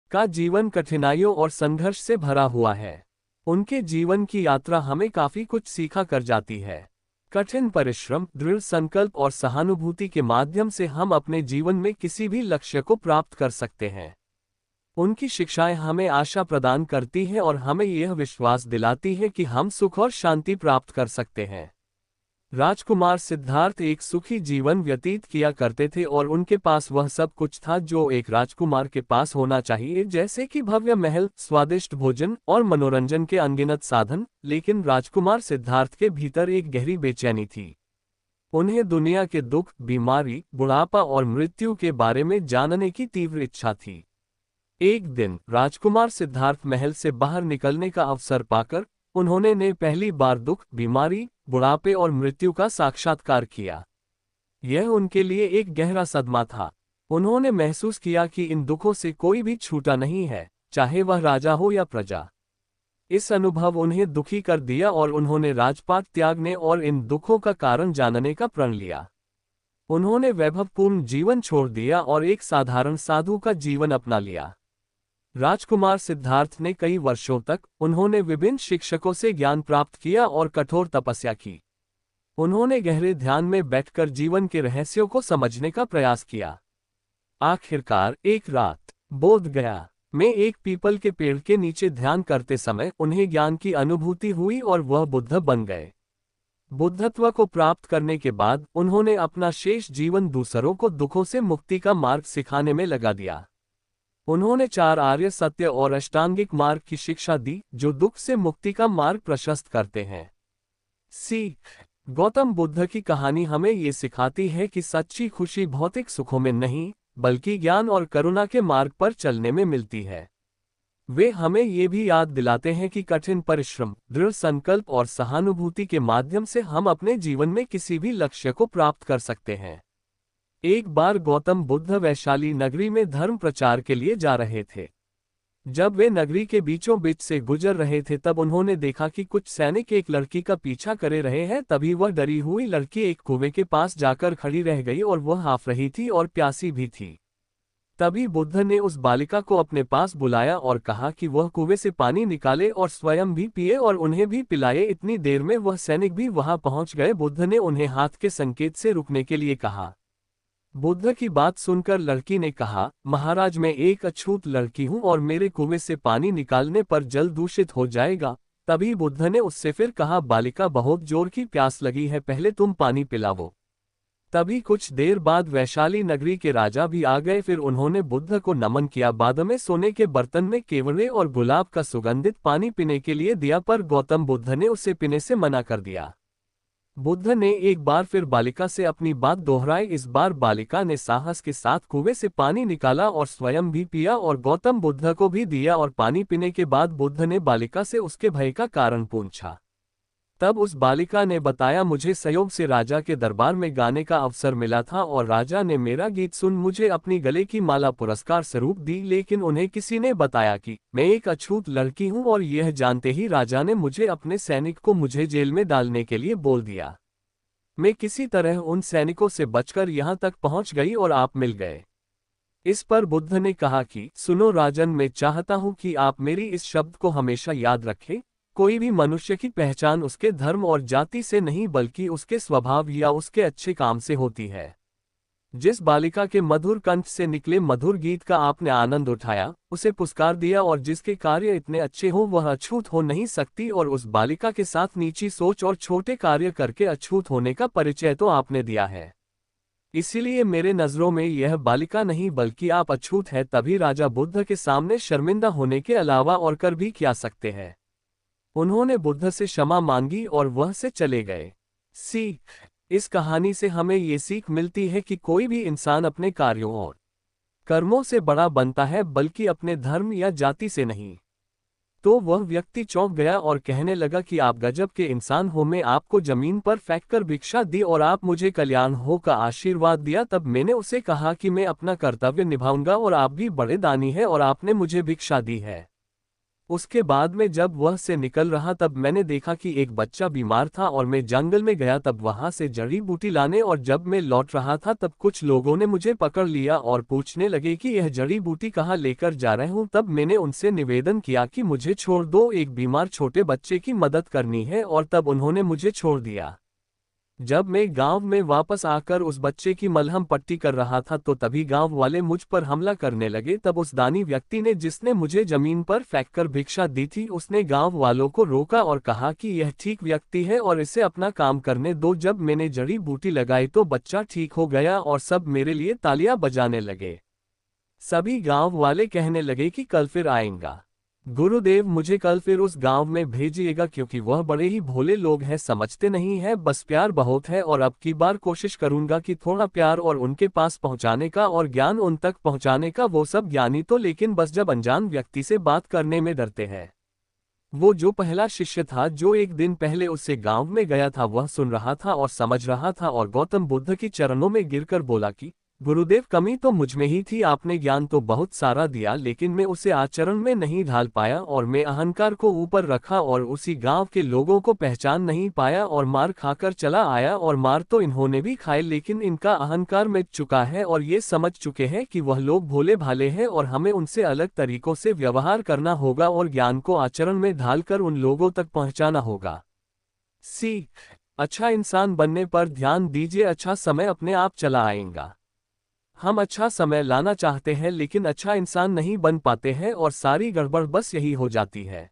का जीवन कठिनाइयों और संघर्ष से भरा हुआ है। उनके जीवन की यात्रा हमें काफी कुछ सीखा कर जाती है। कठिन परिश्रम, दृढ़ संकल्प और सहानुभूति के माध्यम से हम अपने जीवन में किसी भी लक्ष्य को प्राप्त कर सकते हैं। उनकी शिक्षाएं हमें आशा प्रदान करती हैं और हमें यह विश्वास दिलाती है कि हम सुख और शांति प्राप्त कर सकते हैं। राजकुमार सिद्धार्थ एक सुखी जीवन व्यतीत किया करते थे और उनके पास वह सब कुछ था जो एक राजकुमार के पास होना चाहिए, जैसे कि भव्य महल, स्वादिष्ट भोजन और मनोरंजन के अनगिनत साधन। लेकिन राजकुमार सिद्धार्थ के भीतर एक गहरी बेचैनी थी। उन्हें दुनिया के दुख, बीमारी, बुढ़ापा और मृत्यु के बारे में जानने की तीव्र इच्छा थी। एक दिन राजकुमार सिद्धार्थ महल से बाहर निकलने का अवसर पाकर उन्होंने पहली बार दुख, बीमारी, बुढ़ापे और मृत्यु का साक्षात्कार किया। यह उनके लिए एक गहरा सदमा था। उन्होंने महसूस किया कि इन दुखों से कोई भी छूटा नहीं है, चाहे वह राजा हो या प्रजा। इस अनुभव उन्हें दुखी कर दिया और उन्होंने राजपाट त्यागने और इन दुखों का कारण जानने का प्रण लिया। उन्होंने वैभवपूर्ण जीवन छोड़ दिया और एक साधारण साधु का जीवन अपना लिया। राजकुमार सिद्धार्थ ने कई वर्षों तक उन्होंने विभिन्न शिक्षकों से ज्ञान प्राप्त किया और कठोर तपस्या की। उन्होंने गहरे ध्यान में बैठकर जीवन के रहस्यों को समझने का प्रयास किया। आखिरकार एक रात बोध गया में एक पीपल के पेड़ के नीचे ध्यान करते समय उन्हें ज्ञान की अनुभूति हुई और वह बुद्ध बन गए। बुद्धत्व को प्राप्त करने के बाद उन्होंने अपना शेष जीवन दूसरों को दुखों से मुक्ति का मार्ग सिखाने में लगा दिया। उन्होंने 4 आर्य सत्य और अष्टांगिक मार्ग की शिक्षा दी, जो दुख से मुक्ति का मार्ग प्रशस्त करते हैं। सीख: गौतम बुद्ध की कहानी हमें ये सिखाती है कि सच्ची खुशी भौतिक सुखों में नहीं, बल्कि ज्ञान और करुणा के मार्ग पर चलने में मिलती है। वे हमें ये भी याद दिलाते हैं कि कठिन परिश्रम, दृढ़ संकल्प और सहानुभूति के माध्यम से हम अपने जीवन में किसी भी लक्ष्य को प्राप्त कर सकते हैं। एक बार गौतम बुद्ध वैशाली नगरी में धर्म प्रचार के लिए जा रहे थे। जब वे नगरी के बीचों बीच से गुजर रहे थे तब उन्होंने देखा कि कुछ सैनिक एक लड़की का पीछा करे रहे हैं। तभी वह डरी हुई लड़की एक कुएं के पास जाकर खड़ी रह गई और वह हाफ रही थी और प्यासी भी थी। तभी बुद्ध ने उस बालिका को अपने पास बुलाया और कहा कि वह कुएं से पानी निकाले और स्वयं भी पिए और उन्हें भी पिलाए। इतनी देर में वह सैनिक भी वहां पहुंच गए। बुद्ध ने उन्हें हाथ के संकेत से रुकने के लिए कहा। बुद्ध की बात सुनकर लड़की ने कहा, महाराज, मैं एक अछूत लड़की हूं और मेरे कुएं से पानी निकालने पर जल दूषित हो जाएगा। तभी बुद्ध ने उससे फिर कहा, बालिका, बहुत जोर की प्यास लगी है, पहले तुम पानी पिलाओ। तभी कुछ देर बाद वैशाली नगरी के राजा भी आ गए। फिर उन्होंने बुद्ध को नमन किया। बाद में सोने के बर्तन में केवड़े और गुलाब का सुगंधित पानी पीने के लिए दिया, पर गौतम बुद्ध ने उसे पीने से मना कर दिया। बुद्ध ने एक बार फिर बालिका से अपनी बात दोहराई। इस बार बालिका ने साहस के साथ कुएं से पानी निकाला और स्वयं भी पिया और गौतम बुद्ध को भी दिया। और पानी पीने के बाद बुद्ध ने बालिका से उसके भय का कारण पूछा। तब उस बालिका ने बताया, मुझे संयोग से राजा के दरबार में गाने का अवसर मिला था और राजा ने मेरा गीत सुन मुझे अपनी गले की माला पुरस्कार स्वरूप दी। लेकिन उन्हें किसी ने बताया कि मैं एक अछूत लड़की हूं और यह जानते ही राजा ने मुझे अपने सैनिक को मुझे जेल में डालने के लिए बोल दिया। मैं किसी तरह उन सैनिकों से बचकर यहां तक पहुंच गई और आप मिल गए। इस पर बुद्ध ने कहा कि सुनो राजन, मैं चाहता हूं कि आप मेरी इस शब्द को हमेशा याद रखें। कोई भी मनुष्य की पहचान उसके धर्म और जाति से नहीं, बल्कि उसके स्वभाव या उसके अच्छे काम से होती है। जिस बालिका के मधुर कंठ से निकले मधुर गीत का आपने आनंद उठाया, उसे पुरस्कार दिया और जिसके कार्य इतने अच्छे हों वह अछूत हो नहीं सकती। और उस बालिका के साथ नीची सोच और छोटे कार्य करके अछूत होने का परिचय तो आपने दिया है। इसीलिए मेरे नजरों में यह बालिका नहीं बल्कि आप अछूत है। तभी राजा बुद्ध के सामने शर्मिंदा होने के अलावा और कर भी क्या सकते हैं। उन्होंने बुद्ध से क्षमा मांगी और वह से चले गए। सीख: इस कहानी से हमें ये सीख मिलती है कि कोई भी इंसान अपने कार्यों और कर्मों से बड़ा बनता है, बल्कि अपने धर्म या जाति से नहीं। तो वह व्यक्ति चौंक गया और कहने लगा कि आप गजब के इंसान हो। मैं आपको जमीन पर फेंककर भिक्षा दी और आप मुझे कल्याण हो का आशीर्वाद दिया। तब मैंने उसे कहा कि मैं अपना कर्तव्य निभाऊंगा और आप भी बड़े दानी हैं और आपने मुझे भिक्षा दी है। उसके बाद में जब वह से निकल रहा तब मैंने देखा कि एक बच्चा बीमार था और मैं जंगल में गया तब वहां से जड़ी बूटी लाने, और जब मैं लौट रहा था तब कुछ लोगों ने मुझे पकड़ लिया और पूछने लगे कि यह जड़ी बूटी कहाँ लेकर जा रहे हूँ। तब मैंने उनसे निवेदन किया कि मुझे छोड़ दो, एक बीमार छोटे बच्चे की मदद करनी है, और तब उन्होंने मुझे छोड़ दिया। जब मैं गांव में वापस आकर उस बच्चे की मलहम पट्टी कर रहा था तो तभी गांव वाले मुझ पर हमला करने लगे। तब उस दानी व्यक्ति ने, जिसने मुझे जमीन पर फेंककर भिक्षा दी थी, उसने गांव वालों को रोका और कहा कि यह ठीक व्यक्ति है और इसे अपना काम करने दो। जब मैंने जड़ी बूटी लगाई तो बच्चा ठीक हो गया और सब मेरे लिए तालियां बजाने लगे। सभी गांव वाले कहने लगे कि कल फिर आएगा गुरुदेव, मुझे कल फिर उस गांव में भेजिएगा, क्योंकि वह बड़े ही भोले लोग हैं, समझते नहीं है, बस प्यार बहुत है। और अब की बार कोशिश करूंगा कि थोड़ा प्यार और उनके पास पहुंचाने का और ज्ञान उन तक पहुंचाने का। वो सब ज्ञानी तो लेकिन बस जब अनजान व्यक्ति से बात करने में डरते हैं। वो जो पहला शिष्य था जो एक दिन पहले उससे गांव में गया था, वह सुन रहा था और समझ रहा था और गौतम बुद्ध की चरणों में गिरकर बोला कि गुरुदेव, कमी तो मुझ में ही थी, आपने ज्ञान तो बहुत सारा दिया लेकिन मैं उसे आचरण में नहीं ढाल पाया, और मैं अहंकार को ऊपर रखा और उसी गांव के लोगों को पहचान नहीं पाया और मार खाकर चला आया। और मार तो इन्होंने भी खाए लेकिन इनका अहंकार मिट चुका है और ये समझ चुके हैं कि वह लोग भोले भाले हैं और हमें उनसे अलग तरीकों से व्यवहार करना होगा और ज्ञान को आचरण में ढालकर उन लोगों तक पहुंचाना होगा। सीख, अच्छा इंसान बनने पर ध्यान दीजिए, अच्छा समय अपने आप चला आएगा। हम अच्छा समय लाना चाहते हैं लेकिन अच्छा इंसान नहीं बन पाते हैं और सारी गड़बड़ बस यही हो जाती है।